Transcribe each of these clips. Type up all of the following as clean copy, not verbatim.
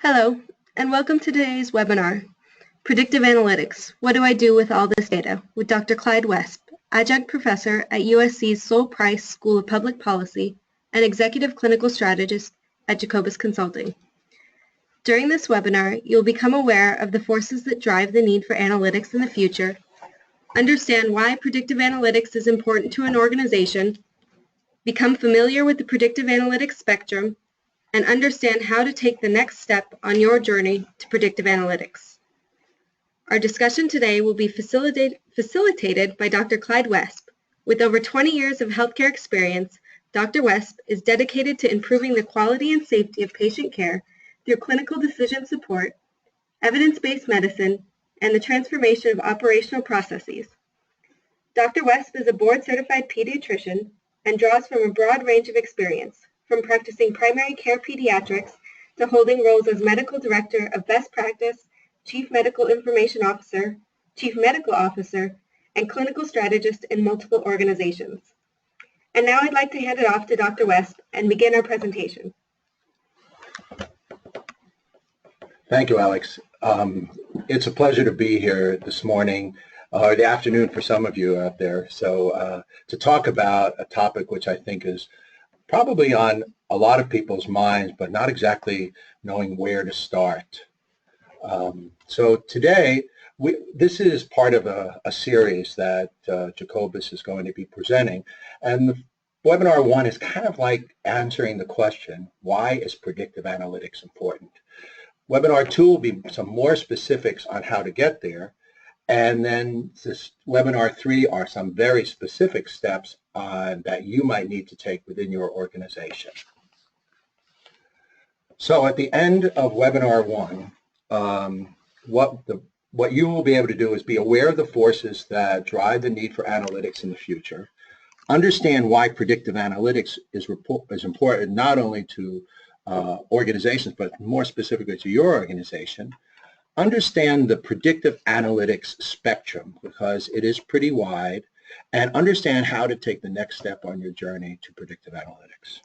Hello, and welcome to today's webinar, Predictive Analytics, What Do I Do with All This Data? With Dr. Clyde Wesp, Adjunct Professor at USC's Sol Price School of Public Policy and Executive Clinical Strategist at Jacobus Consulting. During this webinar, you'll become aware of the forces that drive the need for analytics in the future, understand why predictive analytics is important to an organization, become familiar with the predictive analytics spectrum, and understand how to take the next step on your journey to predictive analytics. Our discussion today will be facilitated by Dr. Clyde Wesp. With over 20 years of healthcare experience, Dr. Wesp is dedicated to improving the quality and safety of patient care through clinical decision support, evidence-based medicine, and the transformation of operational processes. Dr. Wesp is a board-certified pediatrician and draws from a broad range of experience, from practicing primary care pediatrics to holding roles as medical director of best practice, chief medical information officer, chief medical officer, and clinical strategist in multiple organizations. And now I'd like to hand it off to Dr. Wesp and begin our presentation. Thank you, Alex. It's a pleasure to be here this morning, or the afternoon for some of you out there. So to talk about a topic which I think is probably on a lot of people's minds, but not exactly knowing where to start. So today, this is part of a series that Jacobus is going to be presenting. And the webinar one is kind of like answering the question, why is predictive analytics important? Webinar two will be some more specifics on how to get there. And then this webinar three are some very specific steps that you might need to take within your organization. So at the end of webinar one, what you will be able to do is be aware of the forces that drive the need for analytics in the future, understand why predictive analytics is important not only to organizations, but more specifically to your organization. Understand the predictive analytics spectrum because it is pretty wide, and understand how to take the next step on your journey to predictive analytics.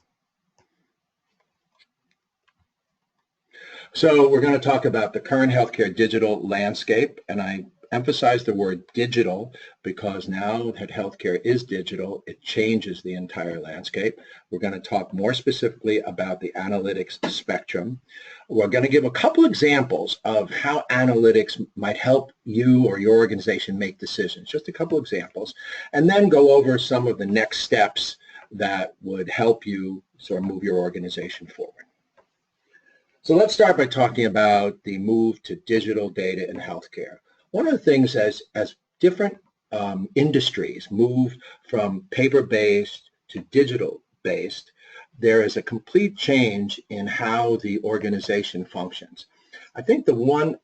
So we're going to talk about the current healthcare digital landscape, and I emphasize the word digital because now that healthcare is digital, it changes the entire landscape. We're going to talk more specifically about the analytics spectrum. We're going to give a couple examples of how analytics might help you or your organization make decisions, just a couple examples, and then go over some of the next steps that would help you sort of move your organization forward. So let's start by talking about the move to digital data in healthcare. One of the things as different industries move from paper-based to digital-based, there is a complete change in how the organization functions. I think the one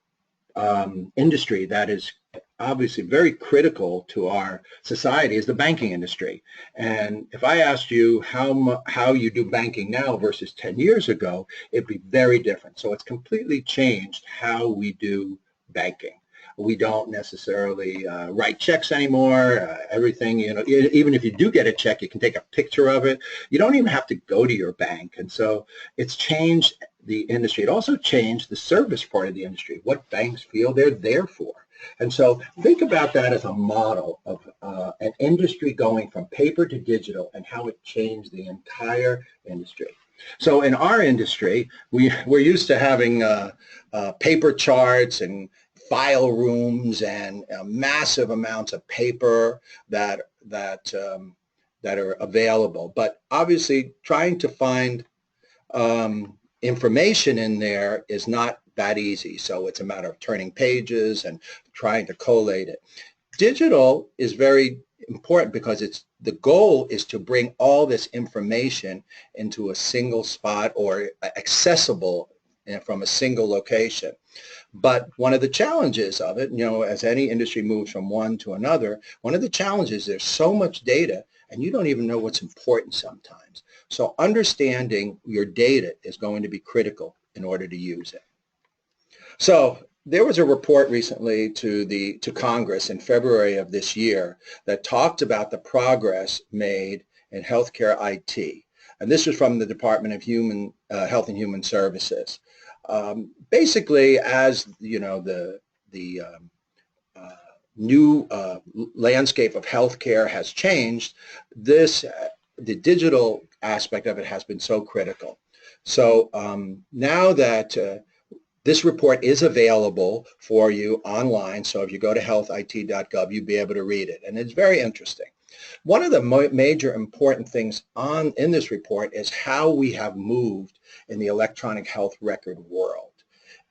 industry that is obviously very critical to our society is the banking industry. And if I asked you how you do banking now versus 10 years ago, it'd be very different. So it's completely changed how we do banking. We don't necessarily write checks anymore. Everything, even if you do get a check, you can take a picture of it. You don't even have to go to your bank. And so it's changed the industry. It also changed the service part of the industry, what banks feel they're there for. And so think about that as a model of an industry going from paper to digital and how it changed the entire industry. So in our industry, we're used to having paper charts and file rooms and massive amounts of paper that are available. But obviously, trying to find information in there is not that easy. So it's a matter of turning pages and trying to collate it. Digital is very important because the goal is to bring all this information into a single spot or accessible from a single location. But one of the challenges of it, as any industry moves from one to another, one of the challenges, there's so much data and you don't even know what's important sometimes. So understanding your data is going to be critical in order to use it. So there was a report recently to Congress in February of this year that talked about the progress made in healthcare IT. And this was from the Department of Health and Human Services. Basically, as you know, the new landscape of healthcare has changed, the digital aspect of it has been so critical. So now that this report is available for you online, so if you go to healthit.gov, you'll be able to read it, and it's very interesting. One of the major important things in this report is how we have moved in the electronic health record world.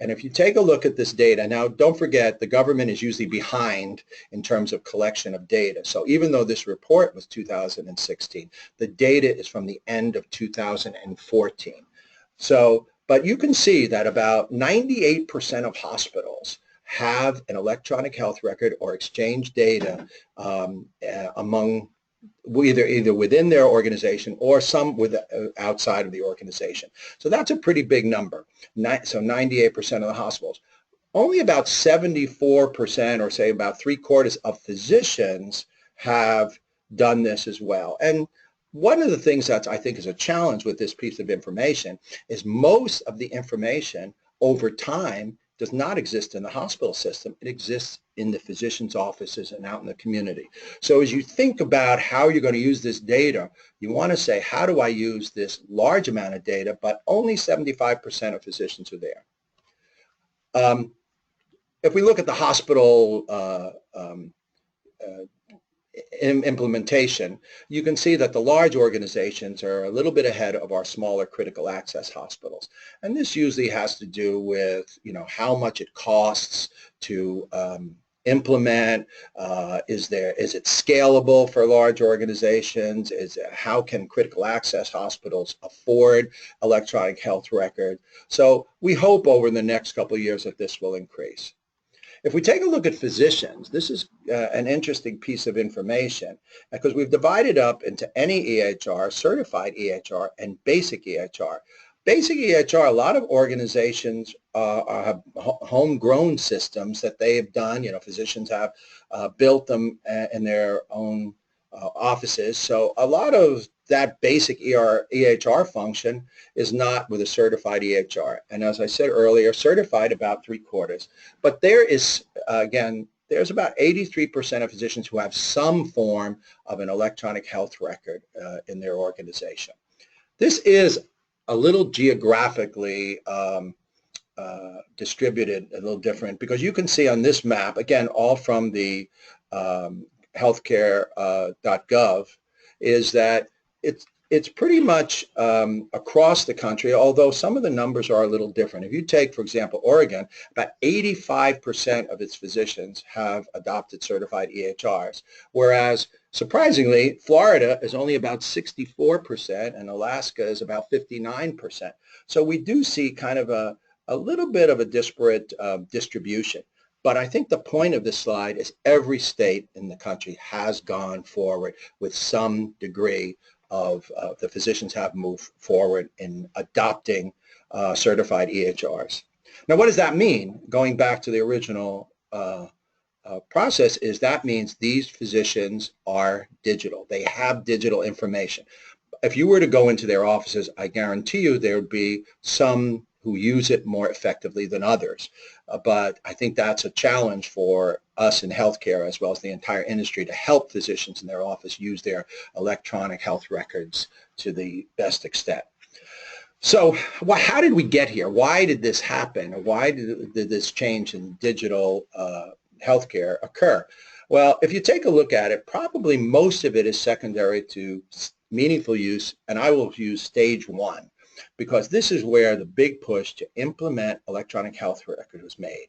And if you take a look at this data, now don't forget the government is usually behind in terms of collection of data. So even though this report was 2016, the data is from the end of 2014. So, but you can see that about 98% of hospitals have an electronic health record or exchange data among either within their organization or some outside of the organization. So that's a pretty big number. So 98% of the hospitals. Only about 74%, or say about 3/4 of physicians, have done this as well. And one of the things that I think is a challenge with this piece of information is most of the information over time does not exist in the hospital system. It exists in the physician's offices and out in the community. So as you think about how you're going to use this data, you want to say, how do I use this large amount of data, but only 75% of physicians are there. If we look at the hospital implementation, you can see that the large organizations are a little bit ahead of our smaller critical access hospitals. And this usually has to do with, how much it costs to implement. Is it scalable for large organizations? How can critical access hospitals afford electronic health record? So we hope over the next couple of years that this will increase. If we take a look at physicians, this is an interesting piece of information because we've divided up into any EHR, certified EHR, and basic EHR. Basic EHR, a lot of organizations have homegrown systems that they have done. Physicians have built them in their own offices. So a lot of that basic EHR function is not with a certified EHR. And as I said earlier, certified about 3/4. But there is, again, there's about 83% of physicians who have some form of an electronic health record in their organization. This is a little geographically distributed, a little different, because you can see on this map, again, all from the healthcare.gov, is that it's pretty much across the country, although some of the numbers are a little different. If you take, for example, Oregon, about 85% of its physicians have adopted certified EHRs, whereas surprisingly, Florida is only about 64% and Alaska is about 59%. So we do see kind of a little bit of a disparate distribution. But I think the point of this slide is every state in the country has gone forward with some degree of the physicians have moved forward in adopting certified EHRs. Now, what does that mean? Going back to the original process, is that means these physicians are digital. They have digital information. If you were to go into their offices, I guarantee you there would be some who use it more effectively than others. But I think that's a challenge for us in healthcare as well as the entire industry to help physicians in their office use their electronic health records to the best extent. So how did we get here? Why did this happen? Why did this change in digital healthcare occur? Well, if you take a look at it, probably most of it is secondary to meaningful use, and I will use stage 1. Because this is where the big push to implement electronic health record was made.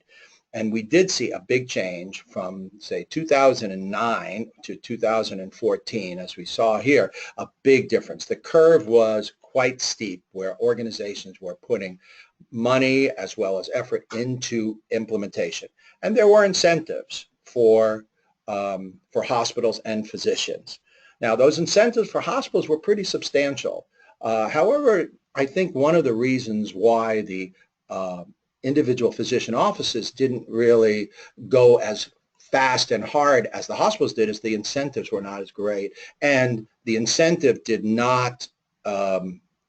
And we did see a big change from, say, 2009 to 2014, as we saw here, a big difference. The curve was quite steep, where organizations were putting money as well as effort into implementation. And there were incentives for hospitals and physicians. Now, those incentives for hospitals were pretty substantial. However, I think one of the reasons why the individual physician offices didn't really go as fast and hard as the hospitals did is the incentives were not as great, and the incentive did not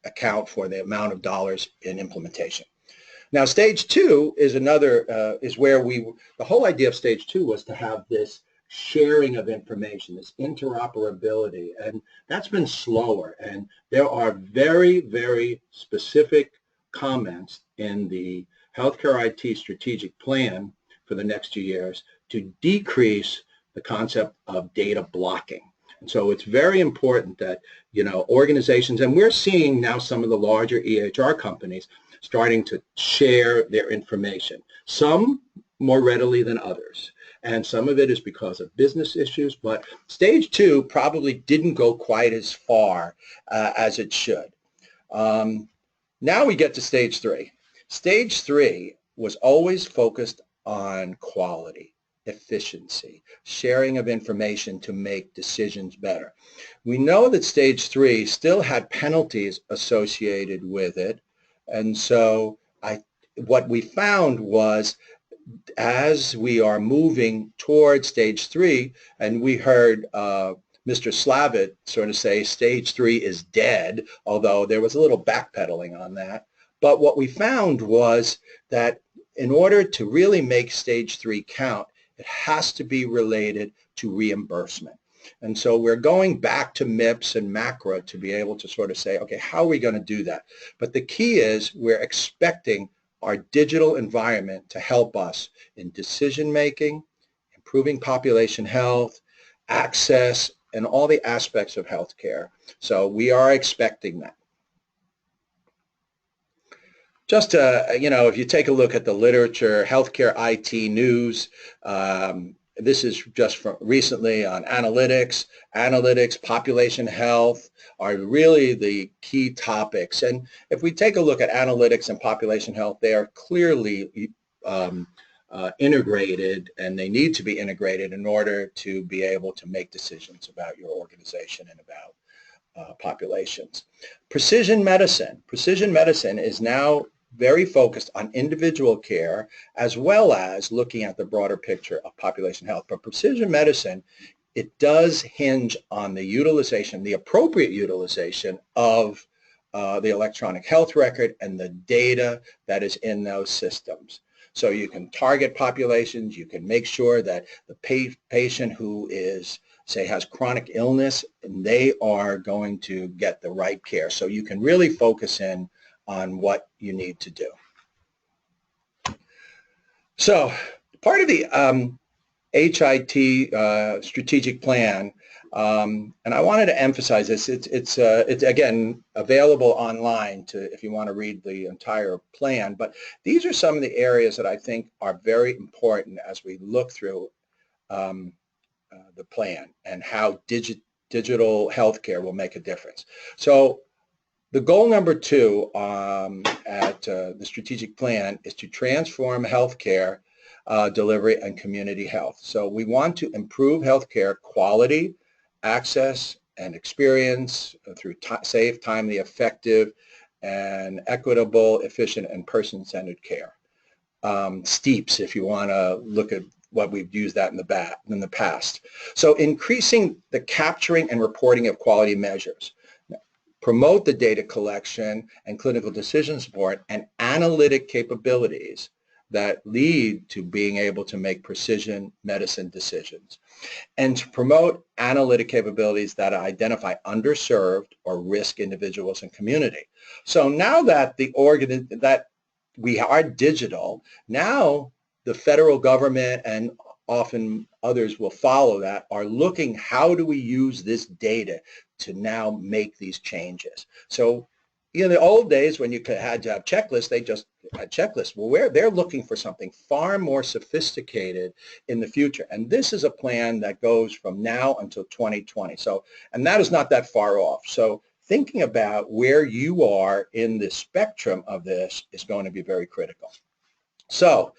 account for the amount of dollars in implementation. Now, stage two is another, is where the whole idea of stage two was to have this sharing of information, this interoperability, and that's been slower. And there are very, very specific comments in the healthcare IT strategic plan for the next 2 years to decrease the concept of data blocking. And so it's very important that, organizations, and we're seeing now some of the larger EHR companies starting to share their information, some more readily than others. And some of it is because of business issues, but stage two probably didn't go quite as far as it should. Now we get to stage three. Stage three was always focused on quality, efficiency, sharing of information to make decisions better. We know that stage three still had penalties associated with it. And so what we found was, as we are moving towards stage three, and we heard Mr. Slavitt sort of say stage three is dead, although there was a little backpedaling on that. But what we found was that in order to really make stage three count, it has to be related to reimbursement. And so we're going back to MIPS and MACRA to be able to sort of say, okay, how are we going to do that? But the key is we're expecting our digital environment to help us in decision making, improving population health, access, and all the aspects of healthcare. So we are expecting that. Just if you take a look at the literature, healthcare IT news, this is just from recently on analytics. Analytics, population health are really the key topics. And if we take a look at analytics and population health, they are clearly integrated, and they need to be integrated in order to be able to make decisions about your organization and about populations. Precision medicine. Precision medicine is now very focused on individual care as well as looking at the broader picture of population health. But precision medicine, it does hinge on the utilization, the appropriate utilization of the electronic health record and the data that is in those systems. So you can target populations, you can make sure that the patient who is, say, has chronic illness, and they are going to get the right care. So you can really focus in on what you need to do. So part of the HIT strategic plan, and I wanted to emphasize this, it's again available online if you want to read the entire plan, but these are some of the areas that I think are very important as we look through the plan and how digital healthcare will make a difference. So the goal number 2 at the strategic plan is to transform healthcare delivery and community health. So we want to improve healthcare quality, access, and experience through safe, timely, effective, and equitable, efficient, and person-centered care. STEEPS, if you want to look at what we've used that in the past. So increasing the capturing and reporting of quality measures. Promote the data collection and clinical decision support and analytic capabilities that lead to being able to make precision medicine decisions, and to promote analytic capabilities that identify underserved or risk individuals and community. So now that that we are digital, now the federal government and often others will follow that, are looking, how do we use this data to now make these changes? So in the old days when you had to have checklists, they just had checklists. Well, they're looking for something far more sophisticated in the future. And this is a plan that goes from now until 2020. So, and that is not that far off. So thinking about where you are in the spectrum of this is going to be very critical. So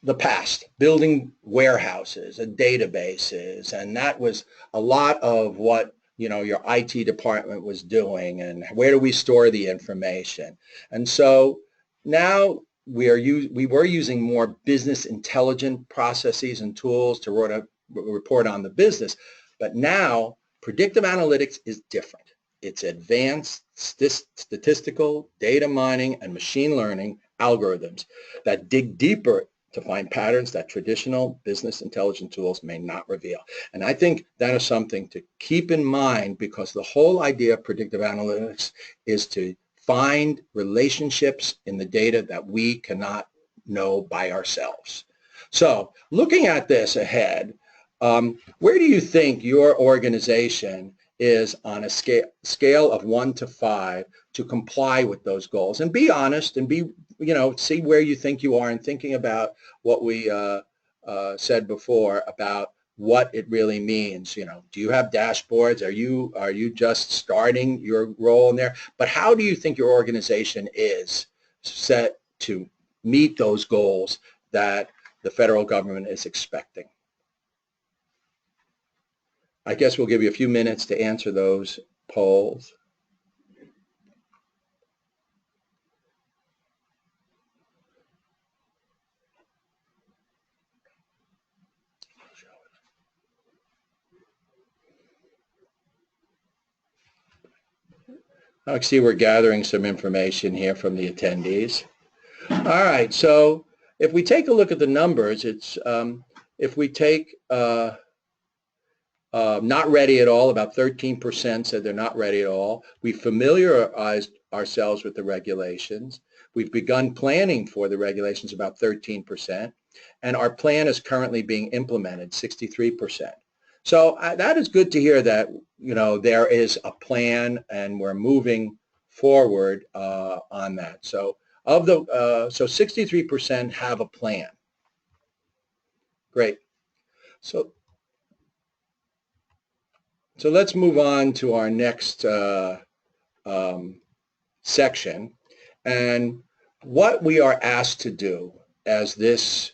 the past, building warehouses and databases, and that was a lot of what your IT department was doing, and where do we store the information. And so now we were using more business intelligent processes and tools to report on the business, but now predictive analytics is different. its advanced statistical, data mining, and machine learning algorithms that dig deeper to find patterns that traditional business intelligence tools may not reveal. And I think that is something to keep in mind, because the whole idea of predictive analytics is to find relationships in the data that we cannot know by ourselves. So looking at this ahead, where do you think your organization is on a scale of 1 to 5 to comply with those goals? And be honest and be, see where you think you are, and thinking about what we said before about what it really means. Do you have dashboards? Are you just starting your role in there? But how do you think your organization is set to meet those goals that the federal government is expecting? I guess we'll give you a few minutes to answer those polls. I see we're gathering some information here from the attendees. All right, so if we take a look at the numbers, it's if we take not ready at all, about 13% said they're not ready at all. We familiarized ourselves with the regulations. We've begun planning for the regulations, about 13%. And our plan is currently being implemented, 63%. So that is good to hear that, there is a plan and we're moving forward on that. So so 63% have a plan. Great. So let's move on to our next section. And what we are asked to do as as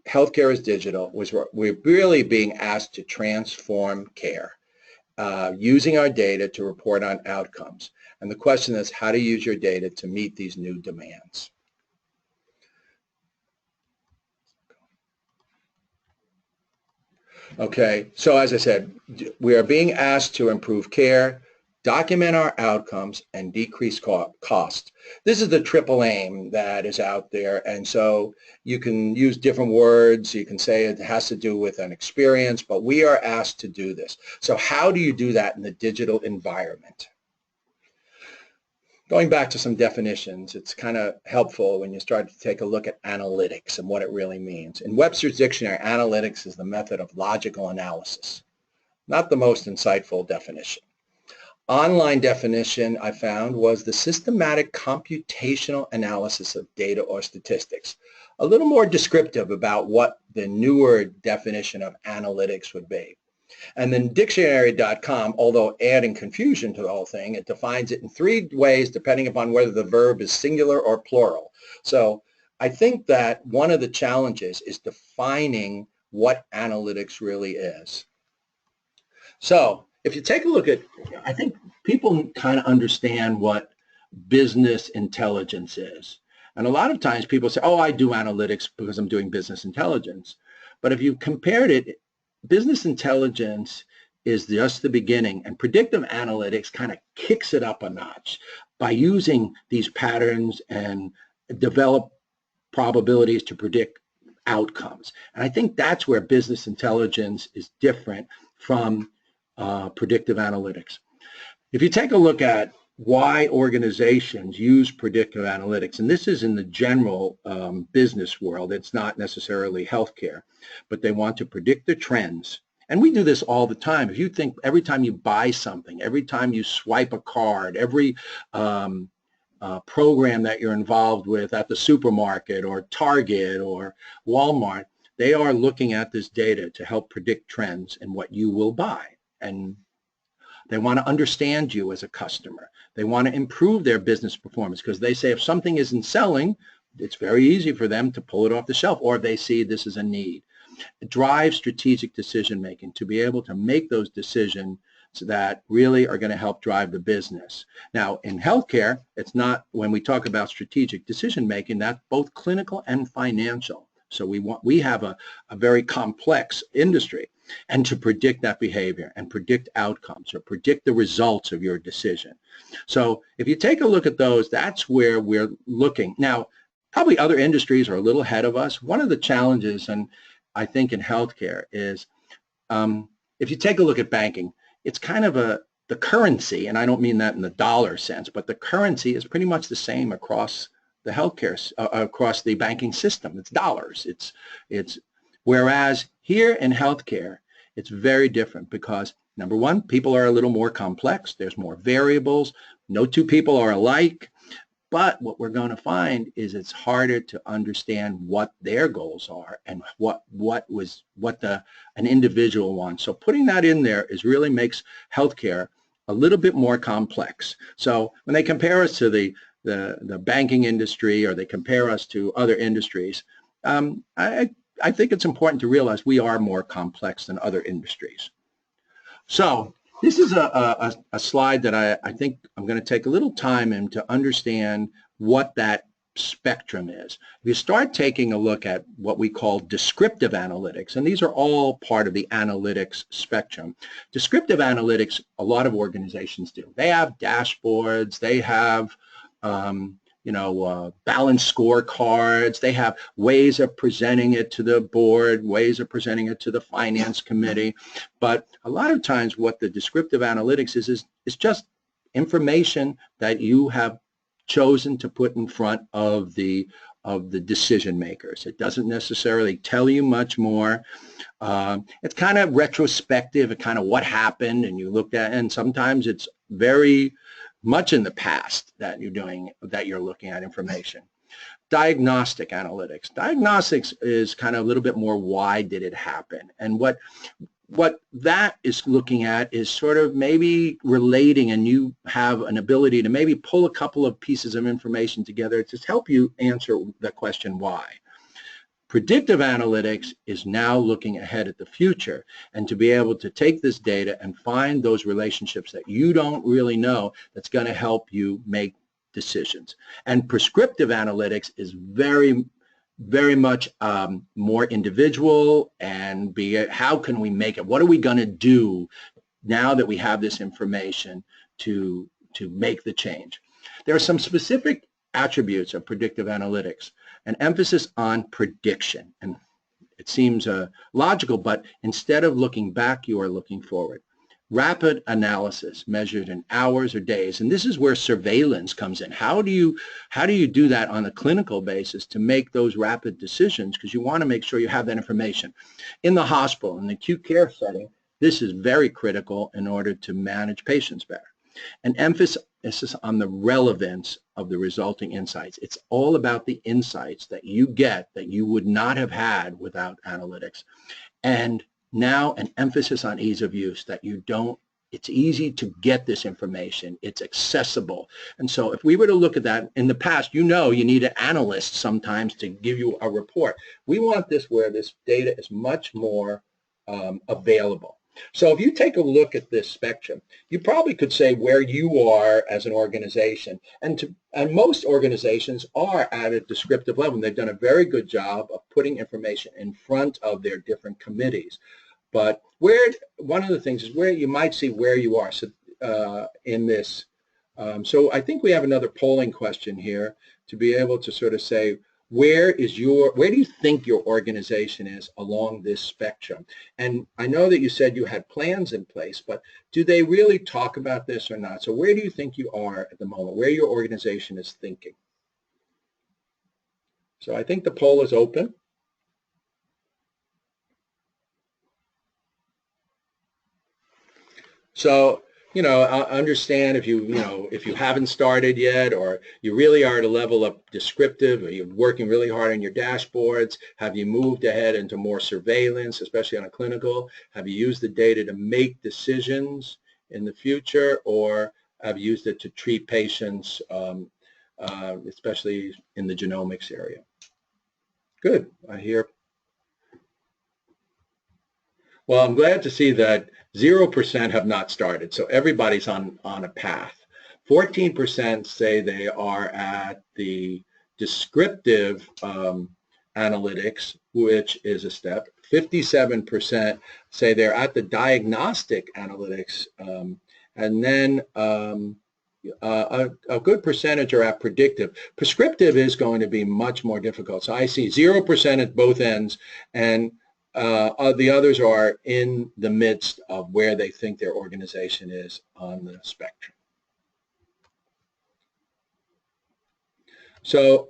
healthcare is digital, we're really being asked to transform care using our data to report on outcomes. And the question is how to use your data to meet these new demands. Okay, so as I said, we are being asked to improve care, document our outcomes, and decrease cost. This is the triple aim that is out there, and so you can use different words. You can say it has to do with an experience, but we are asked to do this. So how do you do that in the digital environment? Going back to some definitions, it's kind of helpful when you start to take a look at analytics and what it really means. In Webster's dictionary, analytics is the method of logical analysis. Not the most insightful definition. Online definition I found was the systematic computational analysis of data or statistics. A little more descriptive about what the newer definition of analytics would be. And then dictionary.com, although adding confusion to the whole thing, it defines it in 3 ways depending upon whether the verb is singular or plural. So I think that one of the challenges is defining what analytics really is. So if you take a look at, I think people kind of understand what business intelligence is. And a lot of times people say, oh, I do analytics because I'm doing business intelligence. But if you compared it, business intelligence is just the beginning, and predictive analytics kind of kicks it up a notch by using these patterns and develop probabilities to predict outcomes. And I think that's where business intelligence is different from predictive analytics. If you take a look at why organizations use predictive analytics, and this is in the general business world, it's not necessarily healthcare, but they want to predict the trends. And we do this all the time. If you think every time you buy something, every time you swipe a card, every program that you're involved with at the supermarket or Target or Walmart, they are looking at this data to help predict trends in what you will buy. And they want to understand you as a customer. They want to improve their business performance because they say if something isn't selling, it's very easy for them to pull it off the shelf, or they see this is a need. It drives strategic decision making to be able to make those decisions that really are going to help drive the business. Now, in healthcare, it's not, when we talk about strategic decision making, that's both clinical and financial. So we have a very complex industry, and to predict that behavior and predict outcomes or predict the results of your decision. So if you take a look at those, that's where we're looking. Now, probably other industries are a little ahead of us. One of the challenges, and I think in healthcare, is if you take a look at banking, it's kind of the currency, and I don't mean that in the dollar sense, but the currency is pretty much the same across the healthcare, across the banking system. It's dollars. It's whereas here in healthcare, it's very different because, number one, people are a little more complex. There's more variables. No two people are alike. But what we're going to find is it's harder to understand what their goals are and what an individual wants. So putting that in there really makes healthcare a little bit more complex. So when they compare us to the banking industry, or they compare us to other industries, I think it's important to realize we are more complex than other industries. So this is a slide that I think I'm going to take a little time in to understand what that spectrum is. If you start taking a look at what we call descriptive analytics, and these are all part of the analytics spectrum. Descriptive analytics, a lot of organizations do. They have dashboards, they have balanced scorecards. They have ways of presenting it to the board, ways of presenting it to the finance committee. But a lot of times what the descriptive analytics is just information that you have chosen to put in front of the decision makers. It doesn't necessarily tell you much more. It's kind of retrospective, it kind of what happened, and you looked at, and sometimes it's very much in the past that you're looking at information. Diagnostic analytics. Diagnostics is kind of a little bit more, why did it happen? And what that is looking at is sort of maybe relating, and you have an ability to maybe pull a couple of pieces of information together to help you answer the question why. Predictive analytics is now looking ahead at the future, and to be able to take this data and find those relationships that you don't really know, that's going to help you make decisions. And prescriptive analytics is very, very much more individual, and how can we make it? What are we going to do now that we have this information to make the change? There are some specific attributes of predictive analytics. An emphasis on prediction, and it seems logical, but instead of looking back, you are looking forward. Rapid analysis measured in hours or days, and this is where surveillance comes in. How do you do that on a clinical basis to make those rapid decisions, because you want to make sure you have that information. In the hospital, in the acute care setting, this is very critical in order to manage patients better. An emphasis on the relevance of the resulting insights. It's all about the insights that you get that you would not have had without analytics. And now an emphasis on ease of use, that it's easy to get this information, it's accessible. And so if we were to look at that in the past, you need an analyst sometimes to give you a report. We want this where this data is much more available. So if you take a look at this spectrum, you probably could say where you are as an organization, and most organizations are at a descriptive level. They've done a very good job of putting information in front of their different committees. But one of the things is where you might see where you are in this. So I think we have another polling question here to be able to sort of say, where do you think your organization is along this spectrum? And I know that you said you had plans in place, but do they really talk about this or not? So where do you think you are at the moment, where your organization is thinking? So I think the poll is open. So, I understand if you haven't started yet, or you really are at a level of descriptive, or you're working really hard on your dashboards. Have you moved ahead into more surveillance, especially on a clinical? Have you used the data to make decisions in the future, or have you used it to treat patients, especially in the genomics area? Good, I hear. Well, I'm glad to see that 0% have not started, so everybody's on a path. 14% say they are at the descriptive analytics, which is a step. 57% say they're at the diagnostic analytics, and then a good percentage are at predictive. Prescriptive is going to be much more difficult. So I see 0% at both ends, and the others are in the midst of where they think their organization is on the spectrum. So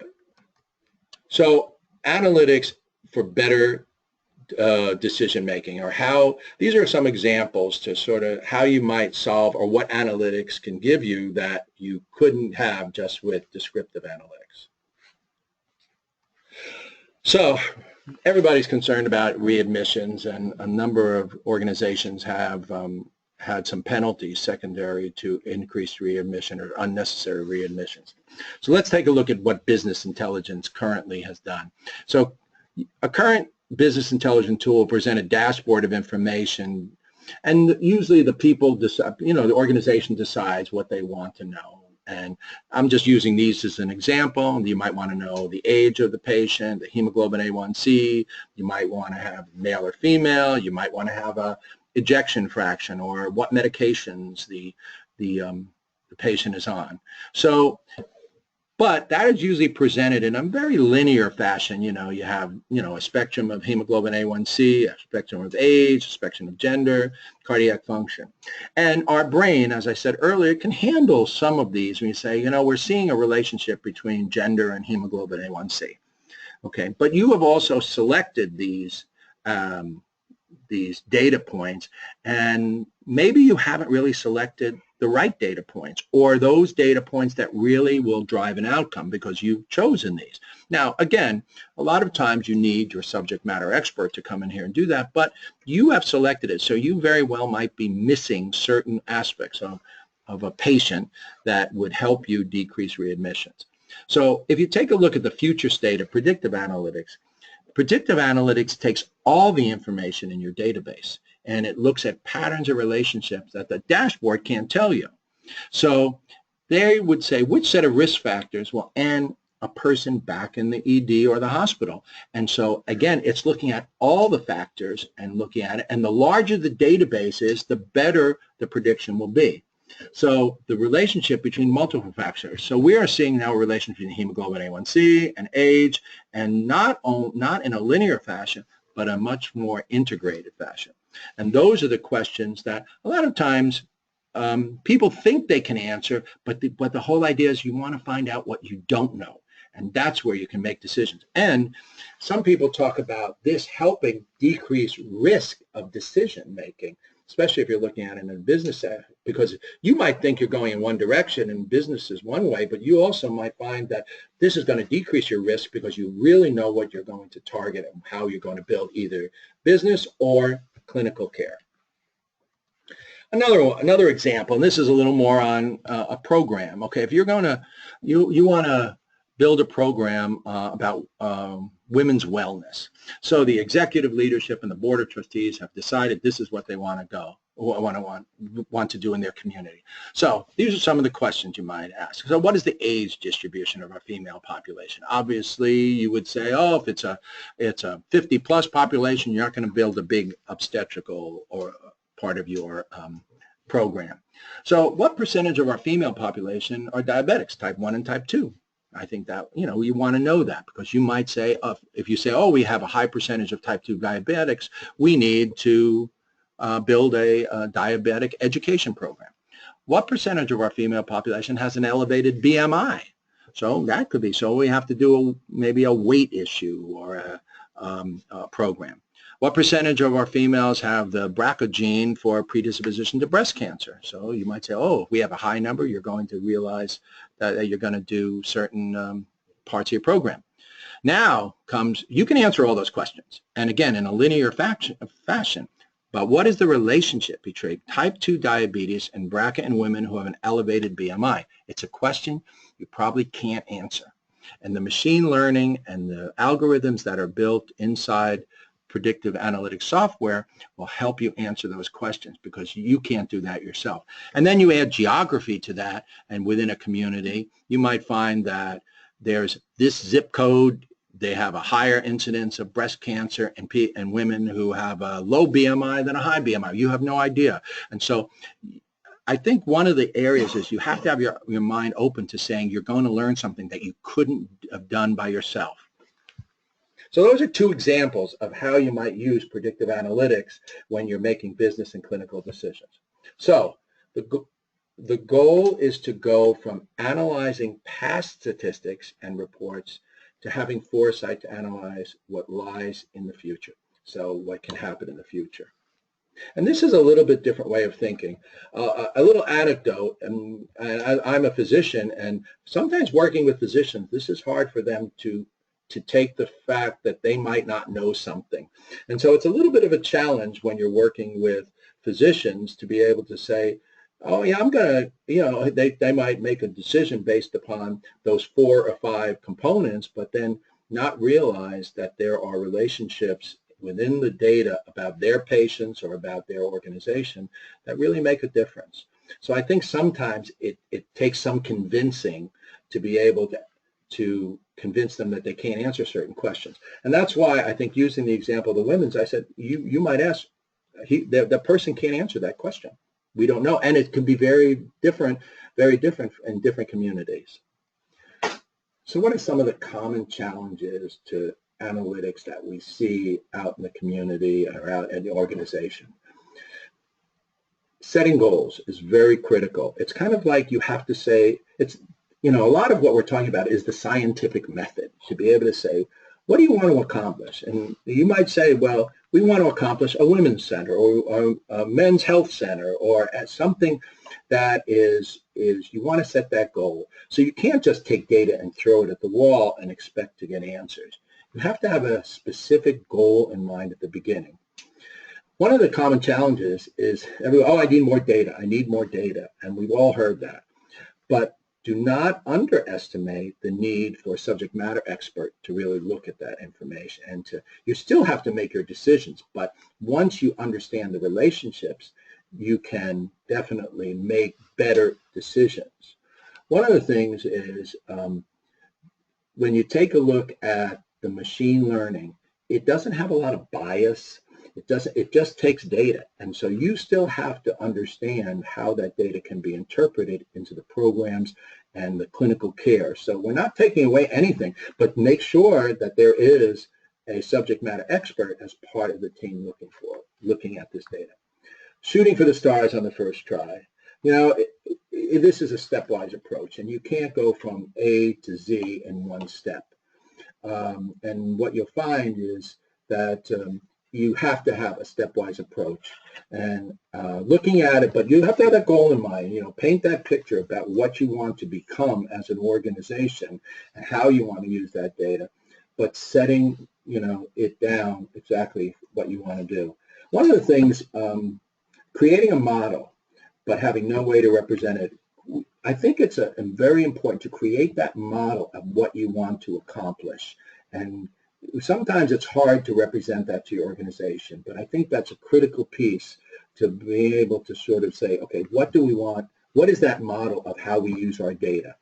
analytics for better decision making, or how these are some examples to sort of how you might solve, or what analytics can give you that you couldn't have just with descriptive analytics. So everybody's concerned about readmissions, and a number of organizations have had some penalties secondary to increased readmission or unnecessary readmissions. So let's take a look at what business intelligence currently has done. So a current business intelligence tool will present a dashboard of information, and usually the people decide, the organization decides what they want to know. And I'm just using these as an example. You might want to know the age of the patient, the hemoglobin A1C. You might want to have male or female. You might want to have a ejection fraction, or what medications the patient is on. So, but that is usually presented in a very linear fashion. You have, a spectrum of hemoglobin A1C, a spectrum of age, a spectrum of gender, cardiac function. And our brain, as I said earlier, can handle some of these when you say, we're seeing a relationship between gender and hemoglobin A1C. Okay, but you have also selected these data points, and maybe you haven't really selected the right data points, or those data points that really will drive an outcome because you've chosen these. Now, again, a lot of times you need your subject matter expert to come in here and do that, but you have selected it, so you very well might be missing certain aspects of a patient that would help you decrease readmissions. So if you take a look at the future state of predictive analytics takes all the information in your database, and it looks at patterns of relationships that the dashboard can't tell you. So they would say which set of risk factors will end a person back in the ED or the hospital. And so again, it's looking at all the factors and looking at it, and the larger the database is, the better the prediction will be. So the relationship between multiple factors. So we are seeing now a relationship between hemoglobin A1C and age, and not in a linear fashion, but a much more integrated fashion. And those are the questions that a lot of times people think they can answer, but the whole idea is you want to find out what you don't know. And that's where you can make decisions. And some people talk about this helping decrease risk of decision making, especially if you're looking at it in a business, because you might think you're going in one direction and business is one way, but you also might find that this is going to decrease your risk because you really know what you're going to target and how you're going to build either business or clinical care. Another example, and this is a little more on a program. Okay, if you're going to, you want to build a program about women's wellness. So the executive leadership and the board of trustees have decided this is what they want to do in their community. So these are some of the questions you might ask. So what is the age distribution of our female population? Obviously, you would say, oh, if it's a 50-plus population, you're not going to build a big obstetrical or part of your program. So what percentage of our female population are diabetics, type 1 and type 2? I think that, you want to know that, because you might say, if you say, oh, we have a high percentage of type 2 diabetics, we need to build a diabetic education program. What percentage of our female population has an elevated BMI? So that could be, so we have to do maybe a weight issue or a program. What percentage of our females have the BRCA gene for predisposition to breast cancer? So you might say, oh, if we have a high number, you're going to realize that you're going to do certain parts of your program. Now comes, you can answer all those questions, and again, in a linear fashion, but what is the relationship between type 2 diabetes and BRCA in women who have an elevated BMI? It's a question you probably can't answer. And the machine learning and the algorithms that are built inside predictive analytics software will help you answer those questions, because you can't do that yourself. And then you add geography to that, and within a community, you might find that there's this zip code they have a higher incidence of breast cancer in women who have a low BMI than a high BMI. You have no idea. And so I think one of the areas is you have to have your mind open to saying you're going to learn something that you couldn't have done by yourself. So those are two examples of how you might use predictive analytics when you're making business and clinical decisions. So the goal is to go from analyzing past statistics and reports to having foresight to analyze what lies in the future. So what can happen in the future. And this is a little bit different way of thinking. A little anecdote, and I'm a physician, and sometimes working with physicians, this is hard for them to take the fact that they might not know something. And so it's a little bit of a challenge when you're working with physicians to be able to say, oh yeah, I'm going to, they might make a decision based upon those 4 or 5 components, but then not realize that there are relationships within the data about their patients or about their organization that really make a difference. So I think sometimes it takes some convincing to be able to convince them that they can't answer certain questions. And that's why I think using the example of the women's, I said, you might ask, the person can't answer that question. We don't know. And it can be very different in different communities. So what are some of the common challenges to analytics that we see out in the community or out in the organization? Setting goals is very critical. It's kind of like you have to say, a lot of what we're talking about is the scientific method, to be able to say, what do you want to accomplish? And you might say, well, we want to accomplish a women's center or a men's health center or something that is you want to set that goal. So you can't just take data and throw it at the wall and expect to get answers. You have to have a specific goal in mind at the beginning. One of the common challenges is, I need more data. I need more data. And we've all heard that. But do not underestimate the need for a subject matter expert to really look at that information. And you still have to make your decisions. But once you understand the relationships, you can definitely make better decisions. One of the things is when you take a look at the machine learning, it doesn't have a lot of bias. It just takes data. And so you still have to understand how that data can be interpreted into the programs and the clinical care. So we're not taking away anything, but make sure that there is a subject matter expert as part of the team looking at this data. Shooting for the stars on the first try. This is a stepwise approach, and you can't go from A to Z in one step. And what you'll find is that you have to have a stepwise approach and looking at it, but you have to have that goal in mind. Paint that picture about what you want to become as an organization and how you want to use that data, but setting it down exactly what you want to do. One of the things, creating a model but having no way to represent it, I think it's very important to create that model of what you want to accomplish. And sometimes it's hard to represent that to your organization, but I think that's a critical piece to be able to sort of say, okay, what do we want? What is that model of how we use our data?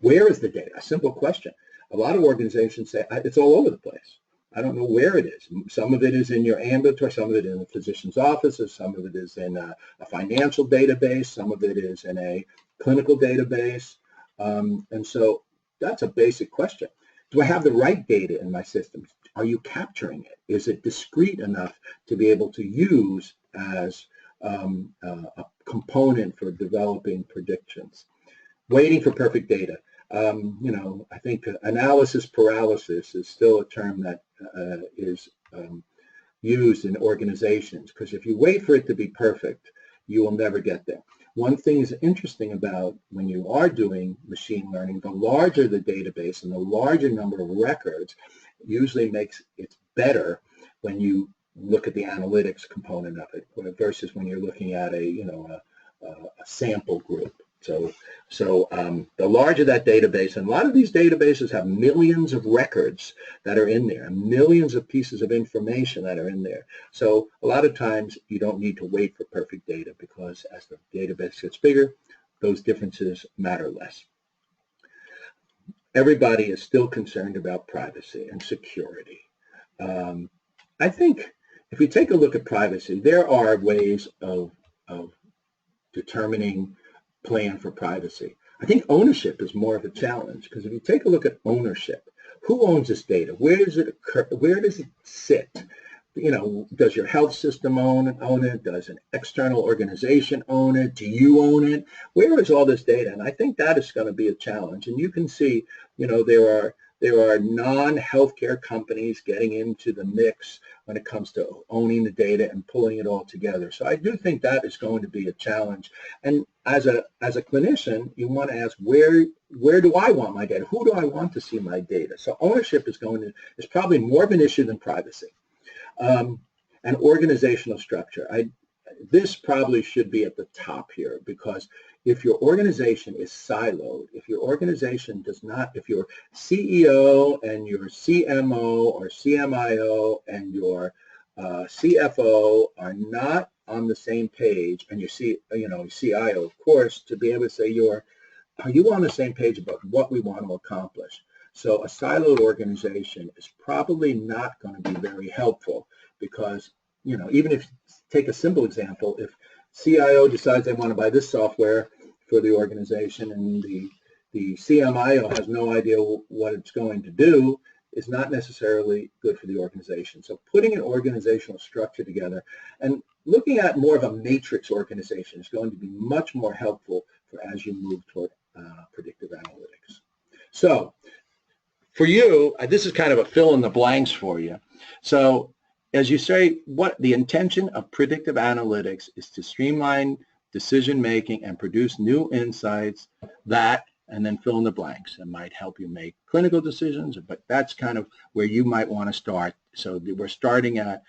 Where is the data? A simple question. A lot of organizations say, it's all over the place. I don't know where it is. Some of it is in your ambulatory, some of it in the physician's offices, some of it is in a financial database, some of it is in a clinical database. And so that's a basic question. Do I have the right data in my systems? Are you capturing it? Is it discrete enough to be able to use as a component for developing predictions? Waiting for perfect data. I think analysis paralysis is still a term that is used in organizations, because if you wait for it to be perfect, you will never get there. One thing is interesting about when you are doing machine learning, the larger the database and the larger number of records usually makes it better when you look at the analytics component of it versus when you're looking at a sample group. So the larger that database, and a lot of these databases have millions of records that are in there, and millions of pieces of information that are in there. So a lot of times you don't need to wait for perfect data, because as the database gets bigger, those differences matter less. everybody is still concerned about privacy and security. I think if we take a look at privacy, there are ways of determining plan for privacy. I think ownership is more of a challenge, because if you take a look at ownership, who owns this data? Where does it occur? Where does it sit? Does your health system own it? Does an external organization own it? Do you own it? Where is all this data? And I think that is going to be a challenge. And you can see, there are non-healthcare companies getting into the mix when it comes to owning the data and pulling it all together. So I do think that is going to be a challenge. And as a clinician, you want to ask, where do I want my data? Who do I want to see my data? So ownership is probably more of an issue than privacy. And organizational structure. This probably should be at the top here, because if your organization is siloed, if your organization does not, if your CEO and your CMO or CMIO and your CFO are not on the same page, and your CIO, of course, to be able to say, are you on the same page about what we want to accomplish? So a siloed organization is probably not going to be very helpful, because, even if, take a simple example, if CIO decides they want to buy this software for the organization and the CMIO has no idea what it's going to do, is not necessarily good for the organization. So putting an organizational structure together and looking at more of a matrix organization is going to be much more helpful as you move toward predictive analytics. So for you, this is kind of a fill in the blanks for you. So as you say, what the intention of predictive analytics is to streamline decision making and produce new insights that, and then fill in the blanks. It might help you make clinical decisions, but that's kind of where you might want to start. So we're starting at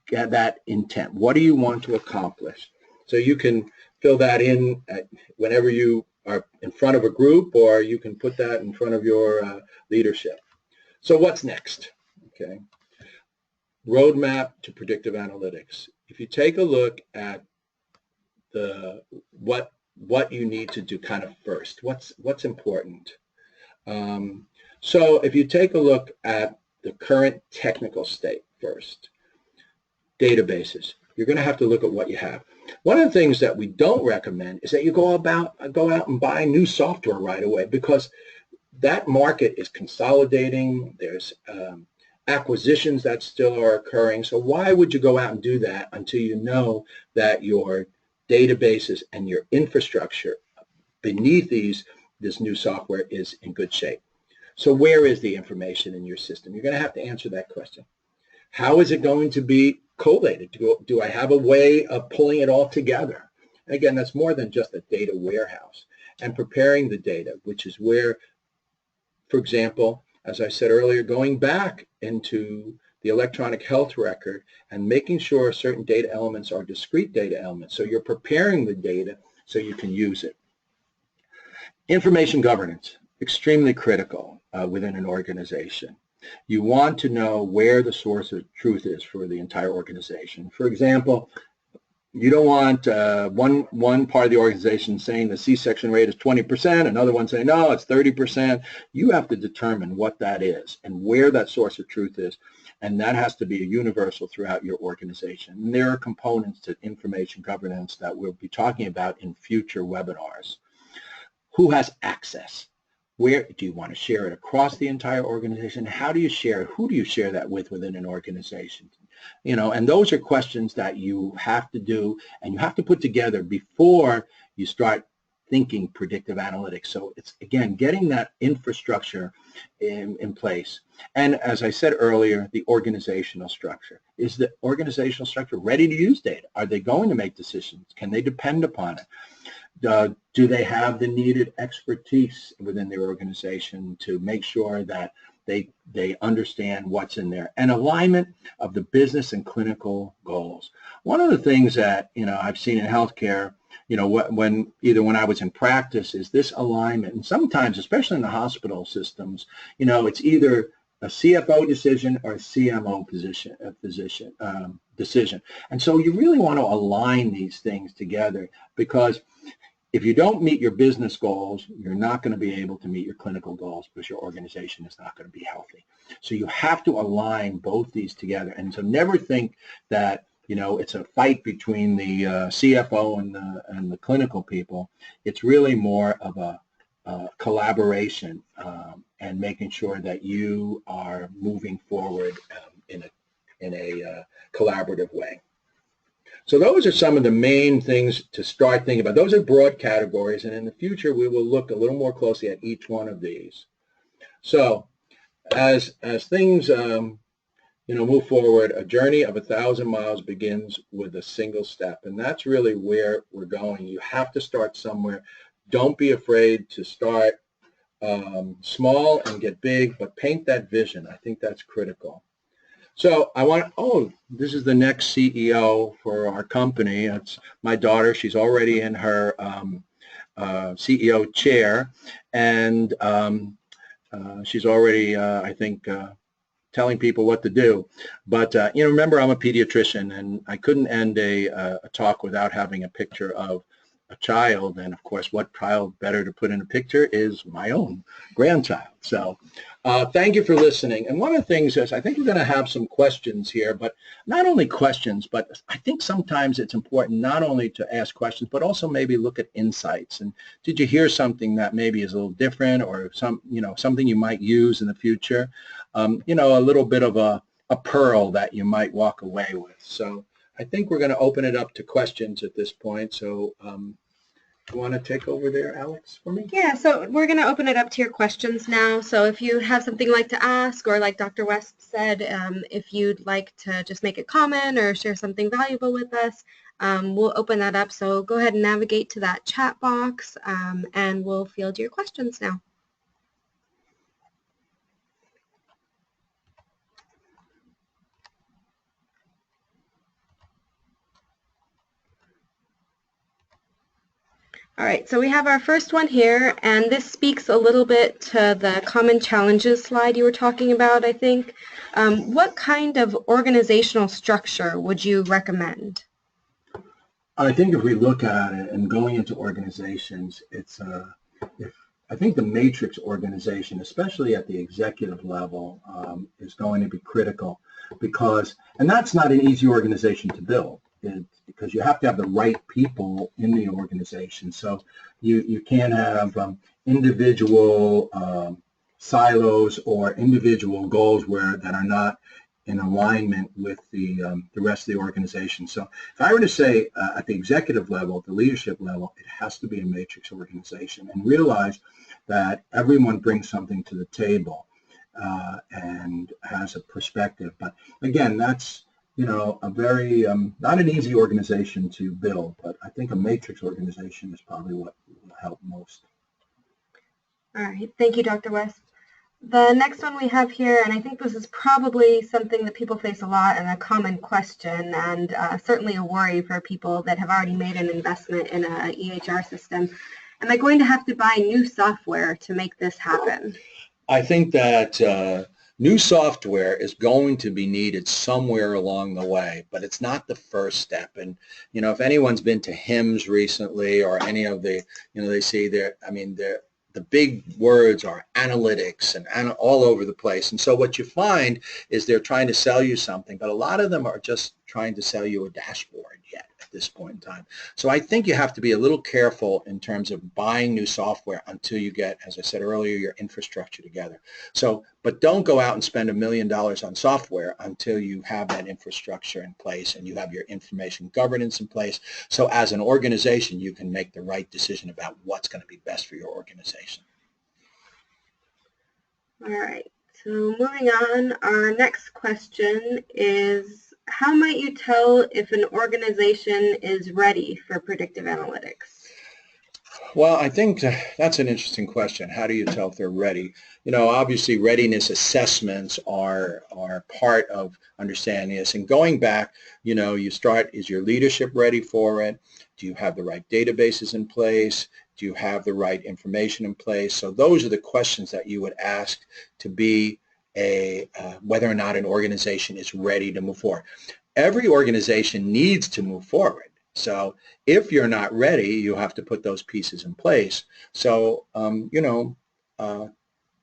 that intent. What do you want to accomplish? So you can fill that in whenever you are in front of a group, or you can put that in front of your leadership. So what's next? Okay. Roadmap to predictive analytics. If you take a look at what you need to do kind of first, what's important. So if you take a look at the current technical state first, databases, you're going to have to look at what you have. One of the things that we don't recommend is that you go out and buy new software right away, because that market is consolidating. There's acquisitions that still are occurring. So why would you go out and do that until you know that your databases and your infrastructure beneath this new software is in good shape? So where is the information in your system? You're going to have to answer that question. How is it going to be collated? Do I have a way of pulling it all together? And again, that's more than just a data warehouse. And preparing the data, which is where, for example, as I said earlier, going back into the electronic health record and making sure certain data elements are discrete data elements. So you're preparing the data so you can use it. Information governance, extremely critical within an organization. You want to know where the source of truth is for the entire organization. For example, you don't want one part of the organization saying the C-section rate is 20%, another one saying, no, it's 30%. You have to determine what that is and where that source of truth is, and that has to be universal throughout your organization. And there are components to information governance that we'll be talking about in future webinars. Who has access? Where do you want to share it across the entire organization? How do you share it? Who do you share that with within an organization? And those are questions that you have to do and you have to put together before you start thinking predictive analytics. So it's, again, getting that infrastructure in place. And as I said earlier, the organizational structure. Is the organizational structure ready to use data? Are they going to make decisions? Can they depend upon it? Do they have the needed expertise within their organization to make sure that they understand what's in there? And alignment of the business and clinical goals. One of the things that I've seen in healthcare, when I was in practice, is this alignment. And sometimes, especially in the hospital systems, it's either a CFO decision or a CMO decision. And so you really want to align these things together, because if you don't meet your business goals, you're not going to be able to meet your clinical goals because your organization is not going to be healthy. So you have to align both these together. And so never think that, you know, it's a fight between the CFO and the clinical people. It's really more of a collaboration and making sure that you are moving forward in a collaborative way. So those are some of the main things to start thinking about. Those are broad categories, and in the future we will look a little more closely at each one of these. So as things move forward, a journey of 1,000 miles begins with a single step, and that's really where we're going. You have to start somewhere. Don't be afraid to start small and get big, but paint that vision. I think that's critical. So this is the next CEO for our company. It's my daughter. She's already in her CEO chair, and she's already, I think, telling people what to do. But, remember, I'm a pediatrician, and I couldn't end a talk without having a picture of a child. And, of course, what child better to put in a picture is my own grandchild. So thank you for listening. And one of the things is I think we're going to have some questions here, but not only questions, but I think sometimes it's important not only to ask questions, but also maybe look at insights. And did you hear something that maybe is a little different, or something you might use in the future? A little bit of a pearl that you might walk away with. So I think we're going to open it up to questions at this point. So you want to take over there, Alex, for me? Yeah, so we're going to open it up to your questions now. So if you have something you'd like to ask, or like Dr. West said, if you'd like to just make a comment or share something valuable with us, we'll open that up. So go ahead and navigate to that chat box, and we'll field your questions now. All right, so we have our first one here, and this speaks a little bit to the common challenges slide you were talking about, I think. What kind of organizational structure would you recommend? I think if we look at it and going into organizations, I think the matrix organization, especially at the executive level, is going to be critical and that's not an easy organization to build. Because you have to have the right people in the organization. So you can't have individual silos or individual goals that are not in alignment with the rest of the organization. So if I were to say at the executive level, the leadership level, it has to be a matrix organization, and realize that everyone brings something to the table and has a perspective. But again, that's a very, not an easy organization to build, but I think a matrix organization is probably what will help most. All right, thank you, Dr. West. The next one we have here, and I think this is probably something that people face a lot and a common question, and certainly a worry for people that have already made an investment in an EHR system. Am I going to have to buy new software to make this happen? I think that new software is going to be needed somewhere along the way, but it's not the first step. And, if anyone's been to HIMSS recently, or any of the, they see the big words are analytics and all over the place. And so what you find is they're trying to sell you something, but a lot of them are just trying to sell you a dashboard yet at this point in time. So I think you have to be a little careful in terms of buying new software until you get, as I said earlier, your infrastructure together. So, but don't go out and spend $1 million on software until you have that infrastructure in place and you have your information governance in place. So as an organization, you can make the right decision about what's going to be best for your organization. All right. So moving on, our next question is, how might you tell if an organization is ready for predictive analytics? Well, I think that's an interesting question. How do you tell if they're ready? Obviously readiness assessments are part of understanding this. And going back, you start, is your leadership ready for it? Do you have the right databases in place? Do you have the right information in place? So those are the questions that you would ask to be whether or not an organization is ready to move forward. Every organization needs to move forward. So if you're not ready, you have to put those pieces in place. So,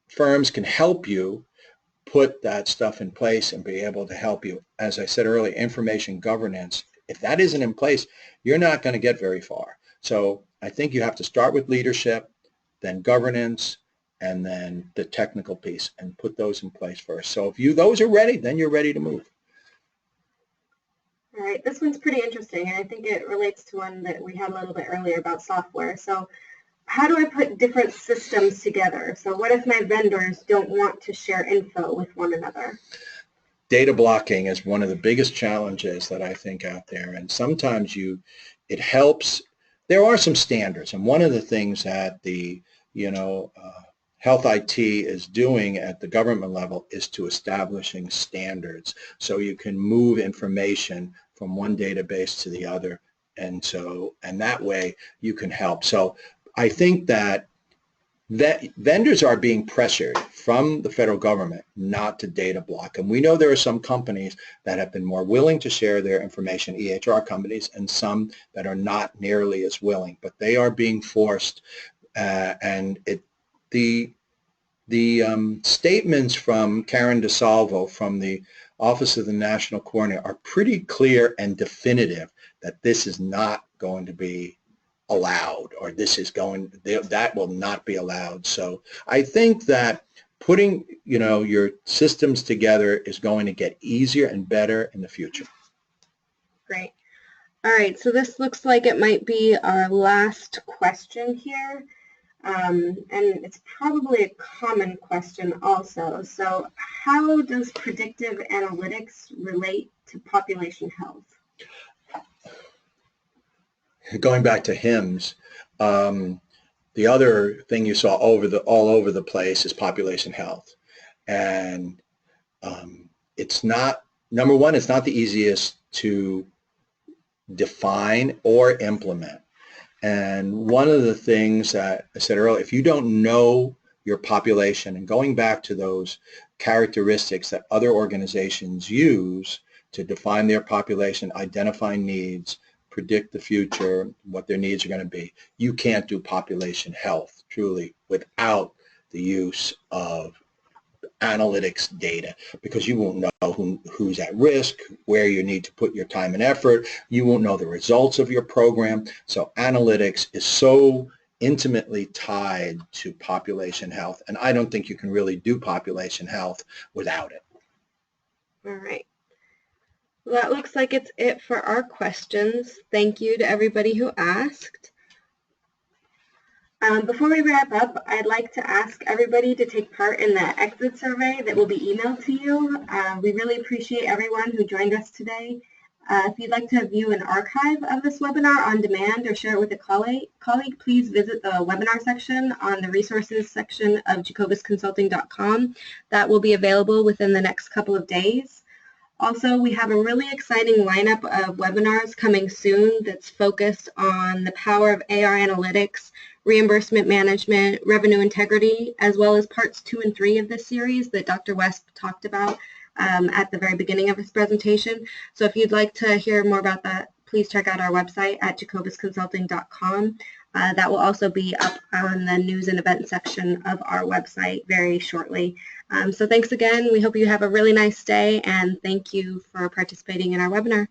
firms can help you put that stuff in place and be able to help you. As I said earlier, information governance, if that isn't in place, you're not going to get very far. So I think you have to start with leadership, then governance, and then the technical piece, and put those in place first. So if those are ready, then you're ready to move. All right, this one's pretty interesting, and I think it relates to one that we had a little bit earlier about software. So how do I put different systems together? So what if my vendors don't want to share info with one another? Data blocking is one of the biggest challenges that I think out there, and sometimes it helps. There are some standards, and one of the things that the health IT is doing at the government level is to establishing standards so you can move information from one database to the other, and that way you can help. So I think that vendors are being pressured from the federal government not to data block. And we know there are some companies that have been more willing to share their information, EHR companies, and some that are not nearly as willing. But they are being forced, the statements from Karen DeSalvo from the Office of the National Coordinator are pretty clear and definitive that this is not going to be allowed, or that will not be allowed. So I think that putting your systems together is going to get easier and better in the future. Great. All right, so this looks like it might be our last question here. And it's probably a common question also. So how does predictive analytics relate to population health? Going back to HIMSS, the other thing you saw all over the place is population health. And it's not, number one, it's not the easiest to define or implement. And one of the things that I said earlier, if you don't know your population, and going back to those characteristics that other organizations use to define their population, identify needs, predict the future, what their needs are going to be, you can't do population health truly without the use of analytics data, because you won't know who's at risk, where you need to put your time and effort. You won't know the results of your program. So analytics is so intimately tied to population health, and I don't think you can really do population health without it. All right. Well, that looks like it's it for our questions. Thank you to everybody who asked. Before we wrap up, I'd like to ask everybody to take part in the exit survey that will be emailed to you. We really appreciate everyone who joined us today. If you'd like to view an archive of this webinar on demand or share it with a colleague, please visit the webinar section on the resources section of jacobusconsulting.com. That will be available within the next couple of days. Also, we have a really exciting lineup of webinars coming soon that's focused on the power of AR analytics, reimbursement management, revenue integrity, as well as parts 2 and 3 of this series that Dr. West talked about at the very beginning of his presentation. So if you'd like to hear more about that, please check out our website at jacobusconsulting.com. That will also be up on the news and events section of our website very shortly. So thanks again. We hope you have a really nice day, and thank you for participating in our webinar.